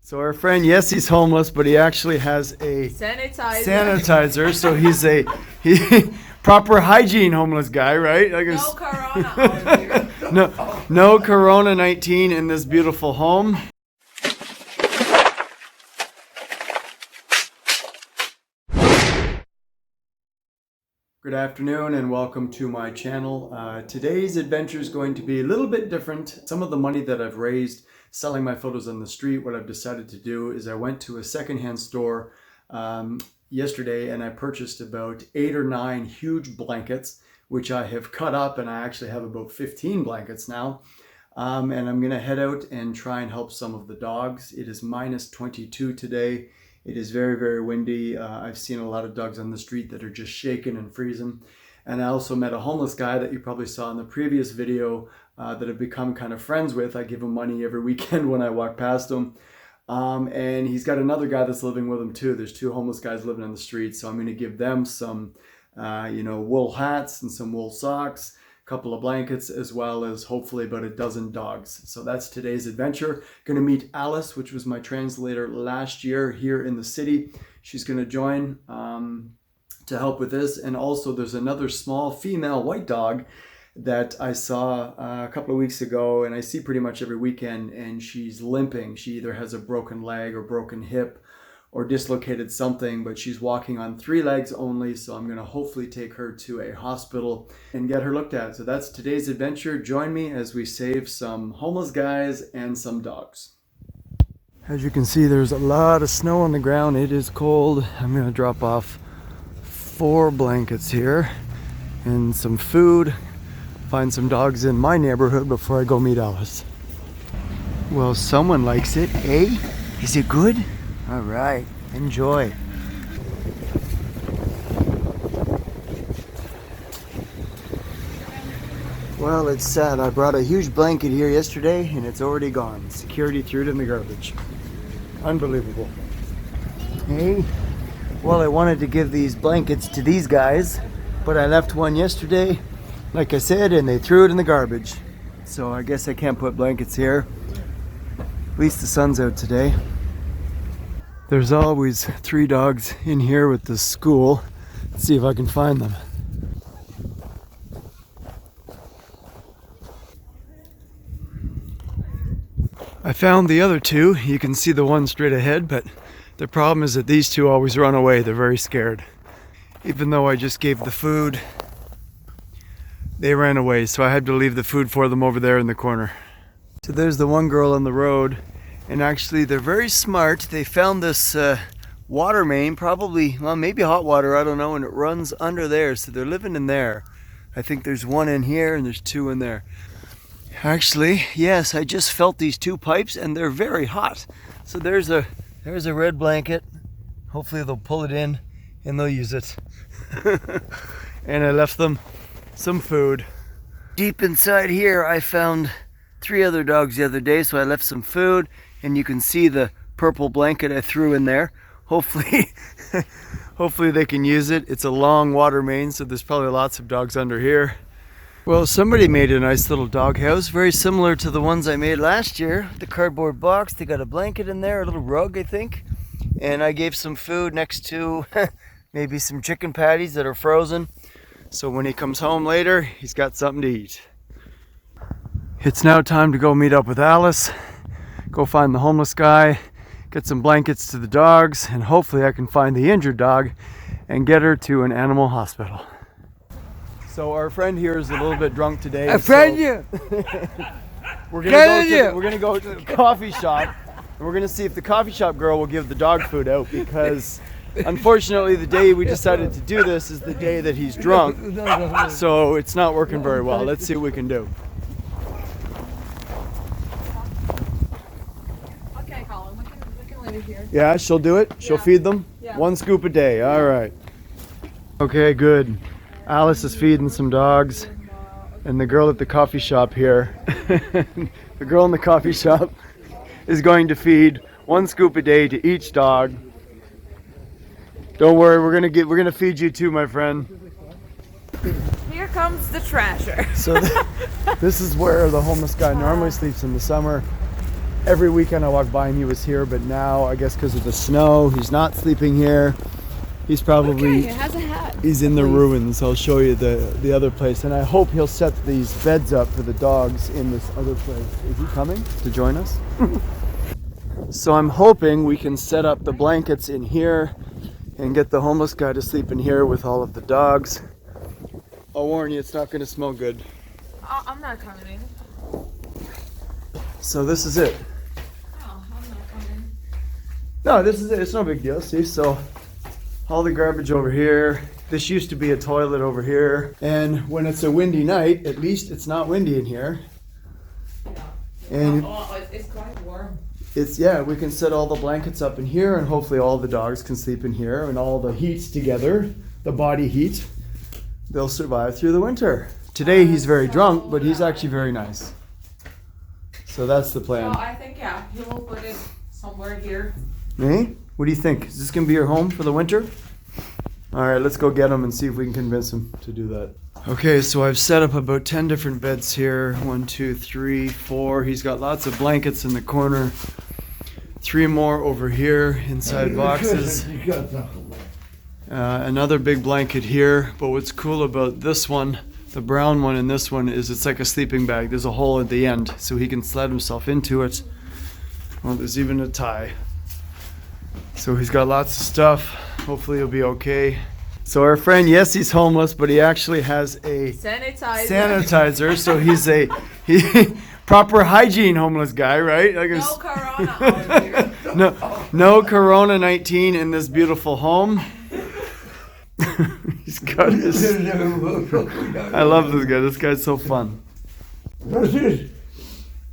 So our friend, yes, he's homeless, but he actually has a sanitizer. So he's a proper hygiene homeless guy, right? Like no corona. No corona-19 in this beautiful home. Good afternoon and welcome to my channel. Today's adventure is going to be a little bit different. Some of the money that I've raised selling my photos on the street, what I've decided to do is I went to a secondhand store yesterday and I purchased about 8 or 9 huge blankets, which I have cut up, and I actually have about 15 blankets now. And I'm gonna head out and try and help some of the dogs. It is minus 22 today. It is very, very windy. I've seen a lot of dogs on the street that are just shaking and freezing. And I also met a homeless guy that you probably saw in the previous video that I've become kind of friends with. I give him money every weekend when I walk past him. And he's got another guy that's living with him too. There's 2 homeless guys living on the street. So I'm gonna give them some, wool hats and some wool socks, a couple of blankets, as well as hopefully about a dozen dogs. So that's today's adventure. Gonna meet Alice, which was my translator last year here in the city. She's gonna join to help with this. And also there's another small female white dog that I saw a couple of weeks ago, and I see pretty much every weekend, and she's limping. She either has a broken leg or broken hip or dislocated something, but she's walking on 3 legs only. So I'm gonna hopefully take her to a hospital and get her looked at. So that's today's adventure. Join me as we save some homeless guys and some dogs. As you can see, there's a lot of snow on the ground. It is cold. I'm gonna drop off 4 blankets here and some food. Find some dogs in my neighborhood before I go meet Alice. Well, someone likes it, eh? Is it good? All right, enjoy. Well, it's sad. I brought a huge blanket here yesterday and it's already gone. Security threw it in the garbage. Unbelievable. Hey, well, I wanted to give these blankets to these guys, but I left one yesterday, like I said, and they threw it in the garbage. So I guess I can't put blankets here. At least the sun's out today. There's always 3 dogs in here with the school. Let's see if I can find them. I found the other 2. You can see the one straight ahead, but the problem is that these 2 always run away. They're very scared. Even though I just gave the food, they ran away, so I had to leave the food for them over there in the corner. So there's the one girl on the road, and actually they're very smart. They found this water main, probably, well, maybe hot water, I don't know, and it runs under there, so they're living in there. I think there's 1 in here and there's 2 in there. Actually, yes, I just felt these 2 pipes and they're very hot. So there's a red blanket. Hopefully they'll pull it in and they'll use it. And I left them some food. Deep inside here I found 3 other dogs the other day, so I left some food, and you can see the purple blanket I threw in there. Hopefully hopefully they can use it. It's a long water main, so there's probably lots of dogs under here. Well, somebody made a nice little dog house, very similar to the ones I made last year. The cardboard box, they got a blanket in there, a little rug I think, and I gave some food next to maybe some chicken patties that are frozen. So when he comes home later, he's got something to eat. It's now time to go meet up with Alice, go find the homeless guy, get some blankets to the dogs, and hopefully I can find the injured dog and get her to an animal hospital. So our friend here is a little bit drunk today. We're gonna go to the coffee shop, and we're gonna see if the coffee shop girl will give the dog food out, because unfortunately, the day we decided to do this is the day that he's drunk, so it's not working very well. Let's see what we can do. Okay, Colin, we can leave it here. Yeah, she'll do it? She'll feed them? Yeah. 1 scoop a day, all right. Okay, good. Alice is feeding some dogs, and the girl at the coffee shop here, the girl in the coffee shop is going to feed 1 scoop a day to each dog. Don't worry, we're gonna feed you too, my friend. Here comes the trasher. So this is where the homeless guy normally sleeps in the summer. every weekend I walk by and he was here, but now I guess because of the snow, he's not sleeping here. He's probably It has a hat. he's in the ruins. I'll show you the other place, and I hope he'll set these beds up for the dogs in this other place. Is he coming to join us? So I'm hoping we can set up the blankets in here and get the homeless guy to sleep in here with all of the dogs. I'll warn you, it's not going to smell good. I'm not coming. So this is it. Oh, I'm not coming. No, this is it. It's no big deal. See, so all the garbage over here. This used to be a toilet over here. And when it's a windy night, at least it's not windy in here. And It's quite warm. it's, yeah, we can set all the blankets up in here, and hopefully all the dogs can sleep in here, and all the heats together, the body heat, they'll survive through the winter. Today he's very drunk, but he's actually very nice. So that's the plan. So I think, yeah, he will put it somewhere here. Me? What do you think? Is this gonna be your home for the winter? All right, let's go get him and see if we can convince him to do that. Okay, so I've set up about 10 different beds here. 1, 2, 3, 4. He's got lots of blankets in the corner. 3 more over here inside boxes. Another big blanket here. But what's cool about this one, the brown one and this one, is it's like a sleeping bag. There's a hole at the end, so he can slide himself into it. Well, there's even a tie. So he's got lots of stuff. Hopefully he'll be okay. So our friend, yes, he's homeless, but he actually has a sanitizer. So he's a proper hygiene homeless guy, right? Like No corona over here. no corona 19 in this beautiful home. He's got his. I love this guy. This guy's so fun.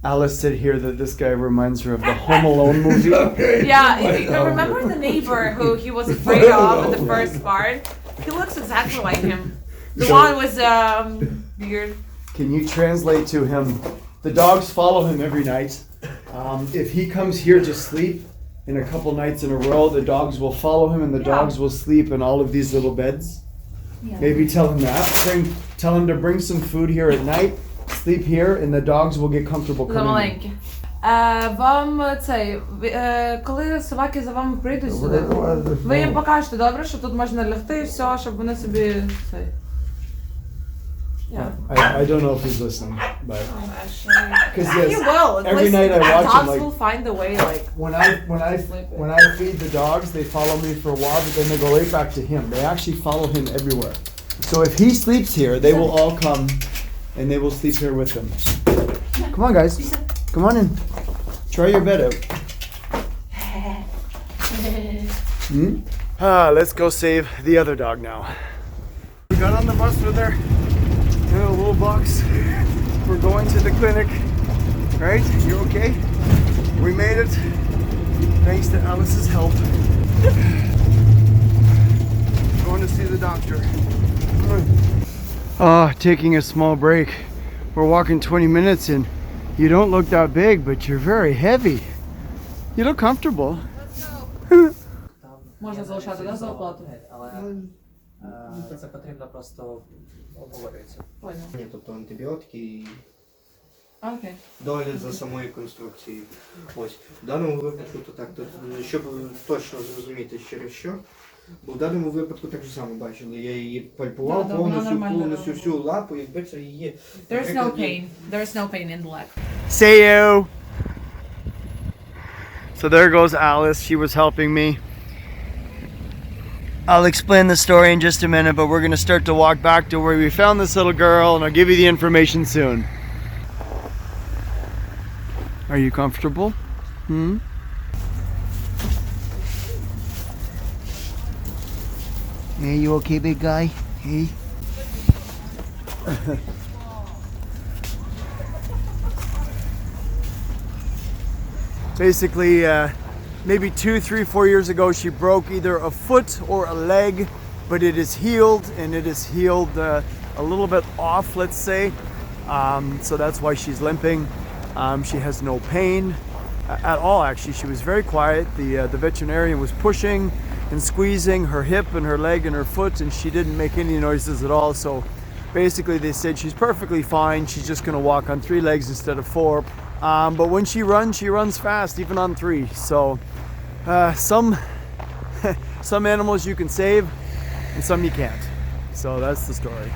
Alice said here that this guy reminds her of the Home Alone movie. Yeah, remember the neighbor who he was afraid of in the first part? He looks exactly like him. The one with beard. Can you translate to him? The dogs follow him every night. If he comes here to sleep in a couple nights in a row, the dogs will follow him, and the dogs will sleep in all of these little beds. Yeah. Maybe tell him that. Tell him to bring some food here at night. Sleep here, and the dogs will get comfortable coming in. Вам цей, коли собаки за вами прийдуть сюди, ви їм покажете, добре, що тут можна лягти і все, щоб вони собі цей. Yeah. I don't know if he's listening, but because He will. every night I watch him. Dogs Like, will find a way. Like when I feed the dogs, they follow me for a while, but then they go right back to him. They actually follow him everywhere. So if he sleeps here, they will all come, and they will sleep here with him. Come on, guys. Come on in. Try your bed out. Let's go save the other dog now. We got on the bus with her. In a little box. We're going to the clinic. Right? You okay? We made it. Thanks to Alice's help. Going to see the doctor. Taking a small break. We're walking 20 minutes and you don't look that big, but you're very heavy. You look comfortable. можна залишати, да, за оплату? Але це потрібно просто обговорюється. Понял. Тобто антибіотики і Окей. догляд за самою конструкцією. Ось. В даному випадку, то так, щоб точно зрозуміти через що, бо в даному випадку так само бачили, я її пальпував повністю всю лапу, якби це її... There's no pain. There's no pain in the leg. See you! So there goes Alice. She was helping me. I'll explain the story in just a minute, but we're going to start to walk back to where we found this little girl, and I'll give you the information soon. Are you comfortable? Hey, you okay, big guy? Hey? Basically, maybe 2, 3, 4 years ago, she broke either a foot or a leg, but it is healed, and it is healed a little bit off, let's say. So that's why she's limping. She has no pain at all, actually. She was very quiet. The veterinarian was pushing and squeezing her hip and her leg and her foot, and she didn't make any noises at all. So, basically, they said she's perfectly fine. She's just going to walk on 3 legs instead of 4. But when she runs fast, even on 3. So some some animals you can save and some you can't. So that's the story.